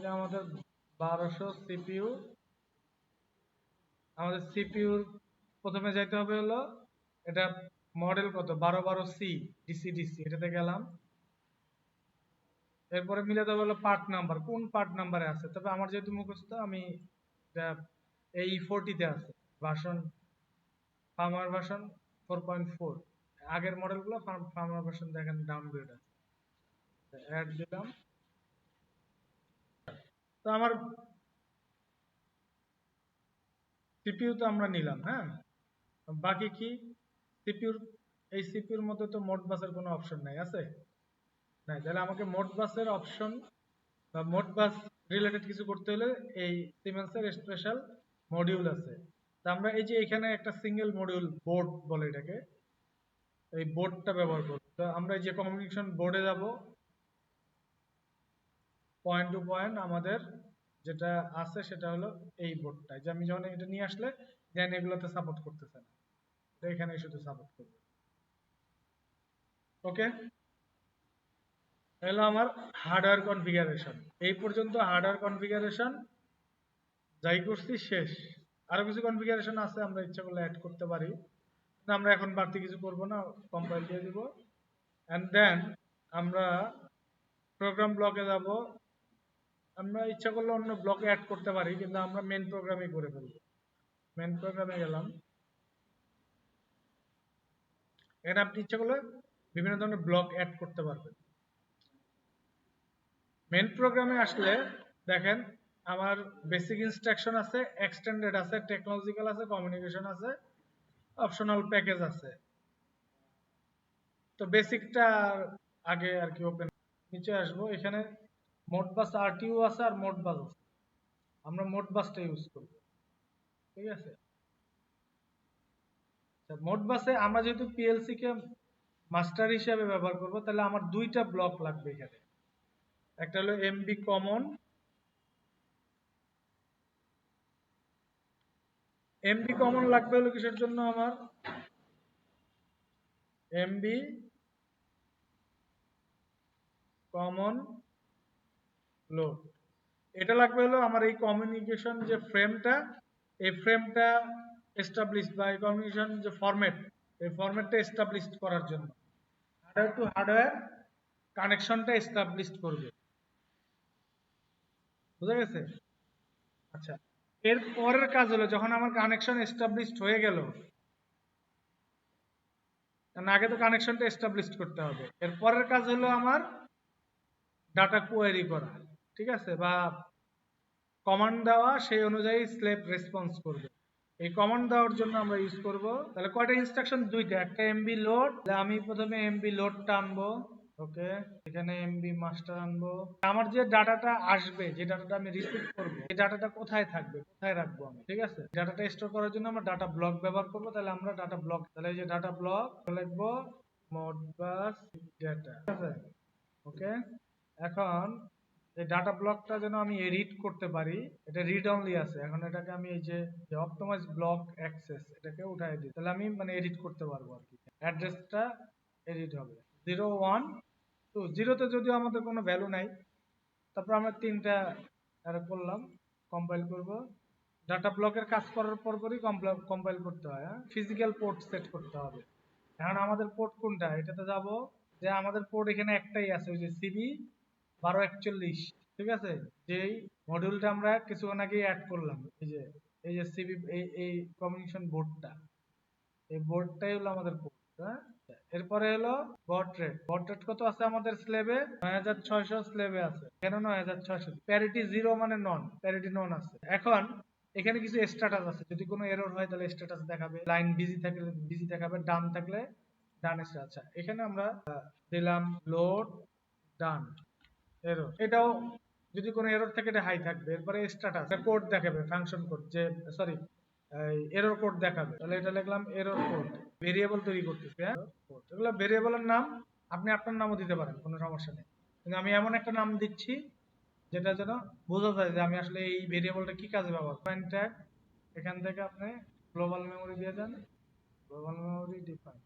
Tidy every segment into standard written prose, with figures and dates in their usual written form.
থেকে আমাদের 1200 সিপিইউ, আমাদের সিপিইউর প্রথমে যাইতে হবে হলো এটা মডেল কত 1212C ডিসি ডিসি, এটাতে গেলাম। এরপরে মিলাতে হবে হলো পার্ট নাম্বার, কোন পার্ট নাম্বারে আছে। তবে আমার যেহেতু মুখস্থ, আমি এটা এই 40 তে আছে, ভার্সন ফার্মার ভার্সন 4.4। আগের মডেলগুলো ফার্মার ভার্সন দেখেন ডাউনগ্রেড আছে। অ্যাড দিলাম। তো আমার সিপিইউ তো আমরা নিলাম, হ্যাঁ। বাকি কি সিপিইউর, এই সিপিইউর মধ্যে তো মোডবাসের কোনো অপশন নাই, আছে নাই? তাহলে আমাকে মোডবাসের অপশন বা মোডবাস রিলেটেড কিছু করতে হলে এই সিমেন্সের স্পেশাল মডিউল আছে। তা আমরা এই যে এখানে একটা সিঙ্গেল মডিউল বোর্ড বলে এটাকে, এই বোর্ডটা ব্যবহার করব। তো আমরা এই যে কমিউনিকেশন বোর্ডে যাব, পয়েন্ট টু পয়েন্ট আমাদের যেটা আছে সেটা হলো এই বোর্ডটা। যে আমি যখন এটা নিয়ে আসলে দেন এগুলোতে সাপোর্ট করতেছে না, এটা এখানে শুধু সাপোর্ট করবে। ওকে, হলো আমার হার্ডওয়্যার কনফিগারেশন। এই পর্যন্ত হার্ডওয়্যার কনফিগারেশন যাই করছি শেষ। আরো কিছু কনফিগারেশন আছে, আমরা ইচ্ছা করলে অ্যাড করতে পারি, কিন্তু আমরা এখন বাড়তি কিছু করব না, কম্পাইল দিয়ে দিব। এন্ড দেন আমরা প্রোগ্রাম ব্লকে যাব। আমরা ইচ্ছা করলে অন্য ব্লকে অ্যাড করতে পারি, কিন্তু আমরা মেন প্রোগ্রামই করে ফেলবো। মেন প্রোগ্রামে গেলাম। এখানে আপনি ইচ্ছা করলে বিভিন্ন ধরনের ব্লক অ্যাড করতে পারবেন। মেন প্রোগ্রামে আসলে দেখেন আমার বেসিক ইনস্ট্রাকশন আছে, এক্সটেন্ডেড আছে, টেকনোলজিক্যাল আছে, কমিউনিকেশন আছে, অপশনাল প্যাকেজ আছে। তো বেসিকটা আগে আর কি ওপেন, নিচে আসবো, এখানে মোডবাস আরটিইউ আছে আর মোডবাস আছে। আমরা মোডবাসটা ইউজ করব, ঠিক আছে। মোডবাসে আমরা যেহেতু পিএলসি কে মাস্টার হিসেবে ব্যবহার করব, তাহলে আমার দুইটা ব্লক লাগবে এখানে। একটা হলো এমবি কমন, এমবি কমন লাগবে হলো কিসের জন্য, আমার এমবি কমন লোড। এটা লাগবে হলো আমার এই কমিউনিকেশন যে ফ্রেমটা, এই ফ্রেমটা এস্টাবলিশ বা এই কমিউনিকেশন যে ফরম্যাট, এই ফরম্যাটটা এস্টাবলিশ করার জন্য হার্ডওয়্যার টু হার্ডওয়্যার কানেকশনটা এস্টাবলিশ করবে। বুঝা গেছে? আচ্ছা, এর পরের কাজ হলো যখন আমার কানেকশন এস্টাবলিশড হয়ে গেল, কারণ আগে তো কানেকশনটা এস্টাবলিশ করতে হবে, এর পরের কাজ হলো আমার ডাটা কোয়েরি করা, ঠিক আছে, বা কমান্ড দেওয়া, সেই অনুযায়ী স্লেভ রেসপন্স করবে। এই কমান্ড দেওয়ার জন্য আমরা ইউজ করব, তাহলে কয়টা ইনস্ট্রাকশন, দুইটা। একটা এমবি লোড, আমি প্রথমে এমবি লোডটা আনবো। ওকে, এখানে এমবি মাস্টার আনবো। আমার যে ডাটাটা আসবে, যে ডাটাটা আমি রিসিভ করবো, এই ডাটাটা কোথায় থাকবে, কোথায় রাখবো আমি, ঠিক আছে। ডাটাটা স্টোর করার জন্য আমরা ডাটা ব্লক ব্যবহার করবো। তাহলে আমরা ডাটা ব্লক, তাহলে এই যে ডাটা ব্লক লিখবো মোডবাস ডাটা, ঠিক আছে। ওকে, এখন এই ডাটা ব্লকটা যেন আমি এডিট করতে পারি, এটা রিড অনলি আছে। এখন এটাকে আমি এই যে অপটিমাইজ ব্লক অ্যাক্সেস, এটাকে উঠাই দিই, তাহলে আমি মানে এডিট করতে পারবো আর কি। অ্যাড্রেসটা এডিট হবে 0 1 2। 0 তে যদিও আমাদের কোনো ভ্যালু নাই, তারপর আমরা তিনটা অ্যারে করলাম, কম্পাইল করব। ডাটা ব্লকের কাজ করার পরই কম্পাইল করতে হয়, হ্যাঁ, ফিজিক্যাল পোর্ট সেট করতে হবে। এখন আমাদের পোর্ট কোনটা, এটাতে যাব, যে আমাদের পোর্ট এখানে একটাই আছে, ওই যে সিবি 1241, ঠিক আছে। যেই মডিউলটা আমরা কিছুক্ষণ আগে অ্যাড করলাম, এই যে সিবি, এই কমিউনিকেশন বোর্ডটা, এই বোর্ডটাই হলো আমাদের পোর্ট, হ্যাঁ। এরপরে হলো বট রেট। বট রেট কত আছে আমাদের স্লেবে, 9600 স্লেবে আছে। কেন 9600? প্যারিটি 0 মানে নন, প্যারিটি নন আছে। এখন এখানে কিছু স্ট্যাটাস আছে, যদি কোনো এরর হয় তাহলে স্ট্যাটাস দেখাবে, লাইন বিজি থাকলে বিজি দেখাবে, ডান থাকলে ডান স্ট্যাটাস। আচ্ছা, এখানে আমরা দিলাম লোড ডান এরর, এটাও যদি কোনো এরর থাকে এটা হাই থাকবে। এরপরে স্ট্যাটাস কোড দেখাবে, ফাংশন কোড, যে সরি এরর কোড দেখাবে, তাহলে এটা লিখলাম এরর কোড। ভেরিয়েবল তৈরি করতেছি, হ্যাঁ, এগুলো ভেরিয়েবলের নাম, আপনি আপনার নামও দিতে পারেন, কোনো সমস্যা নেই, কিন্তু আমি এমন একটা নাম দিচ্ছি যেটা যেন বোঝা যায় যে আমি আসলে এই ভেরিয়েবলটা কি কাজে ব্যবহার। পয়েন্ট ট্যাগ, এখান থেকে আপনি গ্লোবাল মেমোরি দিয়ে দেন, global memory define,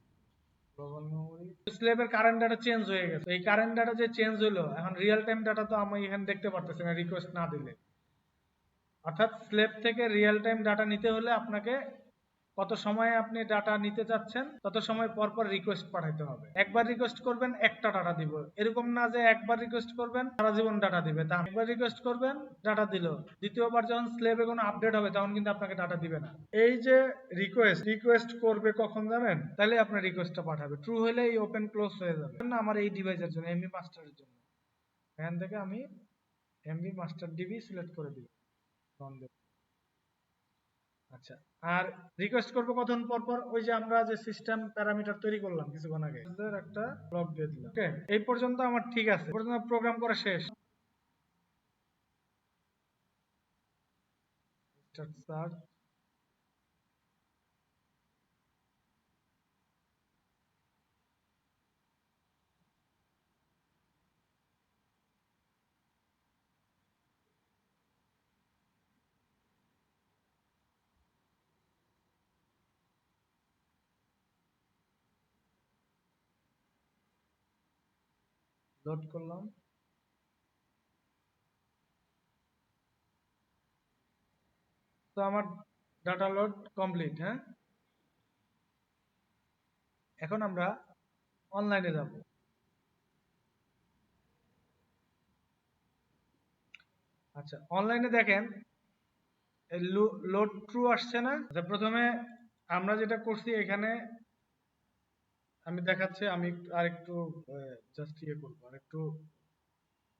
global memory use স্লেভের কারেন্ট ডাটা চেঞ্জ হয়ে গেছে, এই কারেন্ট ডাটা যে চেঞ্জ হলো, এখন রিয়েল টাইম ডাটা তো আমি এখানে দেখতে পারতেছি না রিকোয়েস্ট না দিলে। অর্থাৎ স্লেভ থেকে রিয়েল টাইম ডাটা নিতে হলে আপনাকে কত সময়ে আপনি ডাটা নিতে চাচ্ছেন তত সময় পর পর রিকোয়েস্ট পাঠাইতে হবে। একবার রিকোয়েস্ট করবেন একটা ডাটা দিব, এরকম না যে একবার রিকোয়েস্ট করবেন সারা জীবন ডাটা দিবে, তা একবার রিকোয়েস্ট করবেন ডাটা দিল, দ্বিতীয়বার যখন স্লেভে কোনো আপডেট হবে তখন কিন্তু আপনাকে ডাটা দিবে না। এই যে রিকোয়েস্ট করবে কখন জানেন, তাহলে আপনার রিকোয়েস্টটা পাঠাবে, ট্রু হলে এই ওপেন ক্লোজ হয়ে যাবে। আমার এই ডিভাইসের জন্য এমবি মাস্টারের জন্য এখান থেকে আমি এমবি মাস্টার ডিবি সিলেক্ট করে দিই। আচ্ছা, আর রিকোয়েস্ট করবো কতক্ষণ পর পর, ওই যে আমরা যে সিস্টেম প্যারামিটার তৈরি করলাম কিছুক্ষণ আগে, একটা ব্লক দিয়ে দিলাম। ওকে, এই পর্যন্ত আমার ঠিক আছে, এই পর্যন্ত প্রোগ্রাম করা শেষ। সার্চ লোড করলাম, তো আমার ডাটা লোড কমপ্লিট। হ্যাঁ, এখন আমরা অনলাইনে যাব। আচ্ছা, অনলাইনে দেখেন লোড ট্রু আসছে না। আচ্ছা, প্রথমে আমরা যেটা করছি এখানে আমি দেখাচ্ছি, আমি আরেকটু জাস্ট ইয়ে করবো, আরেকটু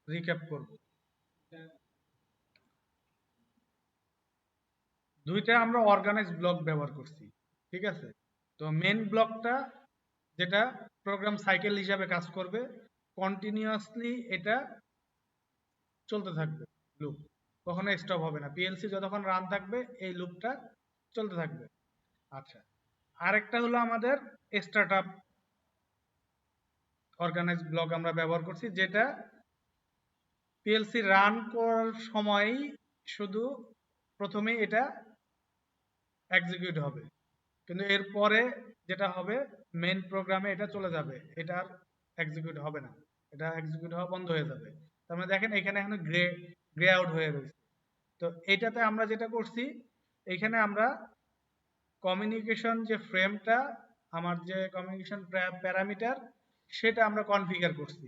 রিক্যাপ করবো। দুইটা আমরা অর্গানাইজ ব্লক ব্যবহার করছি, ঠিক আছে। তো মেন ব্লকটা যেটা প্রোগ্রাম সাইকেল হিসাবে কাজ করবে, কন্টিনিউয়াসলি এটা চলতে থাকবে লুপ, কখনো স্টপ হবে না, পিএলসি যতক্ষণ রান থাকবে এই লুপটা চলতে থাকবে। আচ্ছা, আরেকটা হলো আমাদের স্টার্টআপ অর্গানাইজ ব্লক আমরা ব্যবহার করছি, যেটা পিএলসি রান করার সময়ই শুধু প্রথমেই এটা এক্সিকিউট হবে, কিন্তু এরপরে যেটা হবে মেন প্রোগ্রামে এটা চলে যাবে, এটা আর এক্সিকিউট হবে না, এটা এক্সিকিউট হওয়া বন্ধ হয়ে যাবে। তার মানে দেখেন এখানে এখন গ্রে গ্রে আউট হয়ে রয়েছে। তো এইটাতে আমরা যেটা করছি, এখানে আমরা কমিউনিকেশন যে ফ্রেমটা, আমার যে কমিউনিকেশন প্যারামিটার, সেটা আমরা কনফিগার করছি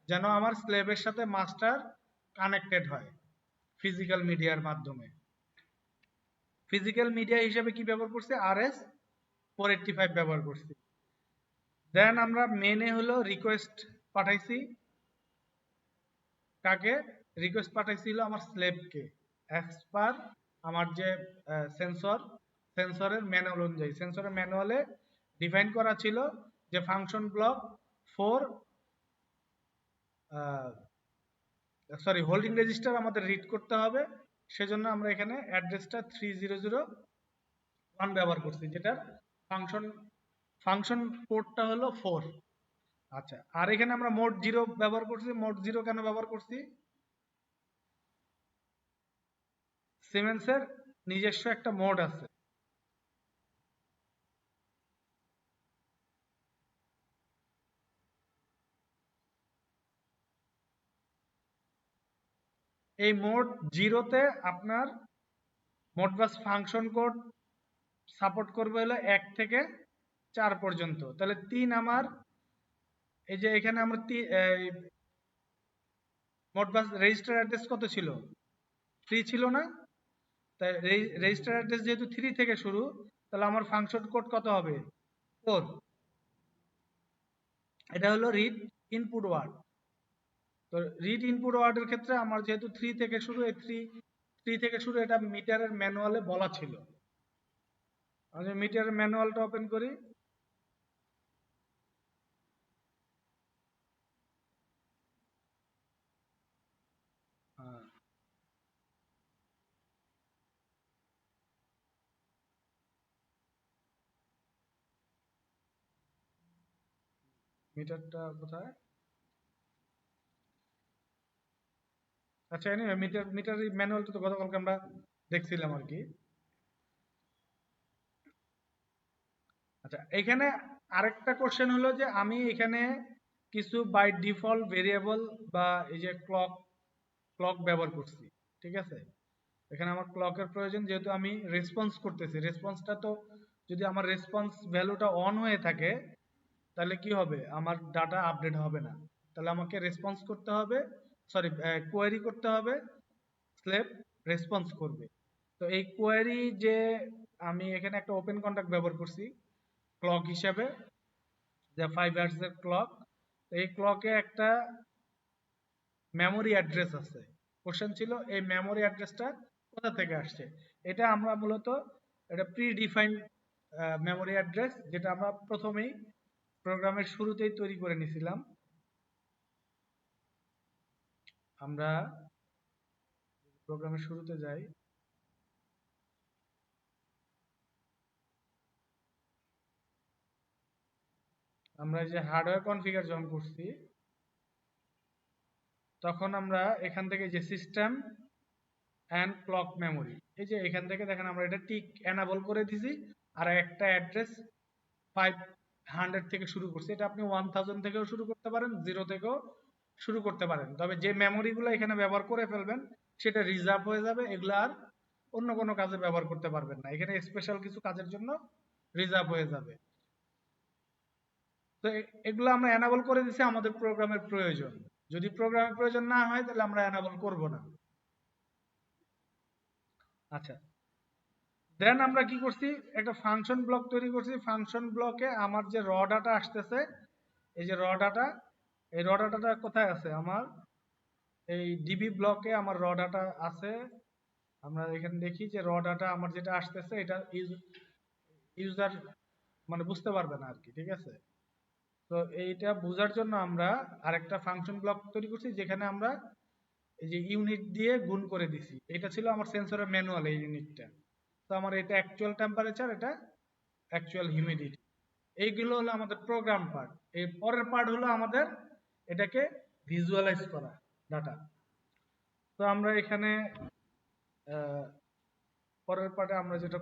যেন আমার স্লেভের সাথে মাস্টার কানেক্টেড হয় ফিজিক্যাল মিডিয়ার মাধ্যমে। ফিজিক্যাল মিডিয়া হিসেবে কি ব্যবহার করছি, RS485 ব্যবহার করছি। দেন আমরা মেনে হলো রিকোয়েস্ট পাঠাইছি, কাকে রিকোয়েস্ট পাঠাইছিল, আমার স্লেভকে, অ্যাজ পার আমার যে সেন্সরের ম্যানুয়াল অনুযায়ী। সেন্সরের ম্যানুয়ালে ডিফাইন করা ছিল যে ফাংশন ব্লক 4 হোল্ডিং রেজিস্টার আমাদের রিড করতে হবে, সেজন্য আমরা এখানে অ্যাড্রেসটা 3001 ব্যবহার করছি, যেটার ফাংশন পোর্টটা হলো 4। আচ্ছা, আর এখানে আমরা মোড 0 ব্যবহার করছি। মোড 0 কেন ব্যবহার করছি, সিমেন্সের নিজস্ব একটা মোড আছে, এই মোড 0-তে আপনার মোডবাস ফাংশন কোড সাপোর্ট করবে হলো 1 থেকে 4 পর্যন্ত। তাহলে 3 আমার, এই যে এখানে আমরা মোডবাস রেজিস্টার অ্যাড্রেস কত ছিল, 3 ছিল না? তাই রেজিস্টার অ্যাড্রেস যেহেতু 3 থেকে শুরু, তাহলে আমার ফাংশন কোড কত হবে, 4। এটা হলো রিড ইনপুট ওয়ার্ড। তো রিড ইনপুট ওয়ার্ডের ক্ষেত্রে আমার যেহেতু 3 থেকে শুরু, এই 3 থেকে শুরু, এটা মিটারের ম্যানুয়ালে বলা ছিল। আমি মিটারের ম্যানুয়ালটা ওপেন করি, মিটারটা কোথায়, আচ্ছা এনিওয়ে মিটার ম্যানুয়ালটা তো গতকালকে আমরা দেখছিলাম আর কি। আচ্ছা, এখানে আরেকটা কোশ্চেন হলো যে আমি এখানে কিছু বাই ডিফল্ট ভেরিয়েবল বা এই যে ক্লক ব্যবহার করছি, ঠিক আছে। এখানে আমার ক্লকের প্রয়োজন, যেহেতু আমি রেসপন্স করতেছি। রেসপন্সটা তো যদি আমার রেসপন্স ভ্যালুটা অন হয়ে থাকে তাহলে কি হবে, আমার ডাটা আপডেট হবে না। তাহলে আমাকে রেসপন্স করতে হবে, সরি কোয়েরি করতে হবে, স্লেভ রেসপন্স করবে। তো এই কোয়েরি যে আমি এখানে একটা ওপেন কন্ট্যাক্ট ব্যবহার করছি ক্লক হিসাবে, যে 5 হার্টজ এর ক্লক। এই ক্লকে একটা মেমোরি অ্যাড্রেস আছে। কোশ্চেন ছিল এই মেমোরি অ্যাড্রেসটা কোথা থেকে আসছে। এটা আমরা মূলত এটা প্রি ডিফাইন্ড মেমোরি অ্যাড্রেস, যেটা আমরা প্রথমেই প্রোগ্রামের শুরুতেই তৈরি করে নিয়েছিলাম। আমরা প্রোগ্রামের শুরুতে যাই, আমরা যে হার্ডওয়্যার কনফিগার যখন করছি তখন আমরা এখান থেকে যে সিস্টেম অ্যান্ড ক্লক মেমোরি, এই যে এখান থেকে দেখেন আমরা এটা টিক এনাবল করে দিছি। আর একটা অ্যাড্রেস 500 থেকে শুরু করছি, এটা আপনি 1000 থেকেও শুরু করতে পারেন, 0 থেকেও শুরু করতে পারেন। তবে যে মেমোরিগুলো এখানে ব্যবহার করে ফেলবেন সেটা রিজার্ভ হয়ে যাবে, এগুলো আর অন্য কোনো কাজে ব্যবহার করতে পারবেন না, এখানে স্পেশাল কিছু কাজের জন্য রিজার্ভ হয়ে যাবে। তো এগুলো আমরা এনাবল করে দিছি আমাদের প্রোগ্রামের প্রয়োজন। যদি প্রোগ্রামের প্রয়োজন না হয় তাহলে আমরা এনাবল করব না। আচ্ছা, দেন আমরা কি করছি, একটা ফাংশন ব্লক তৈরি করছি। ফাংশন ব্লকে আমার যে র ডাটা আসতেছে, এই যে র ডাটা, এই র ডাটাটা কোথায় আছে, আমার এই ডিবি ব্লকে আমার র ডাটা আছে। আমরা এখানে দেখি যে র ডাটা আমার যেটা আসতেছে এটা ইউজার মানে বুঝতে পারবে না আর কি, ঠিক আছে। তো এইটা বোঝার জন্য আমরা আরেকটা ফাংশন ব্লক তৈরি করছি, যেখানে আমরা এই যে ইউনিট দিয়ে গুণ করে দিছি। এটা ছিল আমার সেন্সরের ম্যানুয়াল, এই ইউনিটটা। তো আমার এটা অ্যাকচুয়াল টেম্পারেচার, এটা অ্যাকচুয়াল হিউমিডিটি। এইগুলো হলো আমাদের প্রোগ্রাম পার্ট। এর পরের পার্ট হলো আমাদের এটাকে ভিজুয়ালাইজ করা ডাটা। তো আমরা এখানে পরের পার্টে আমরা যেটা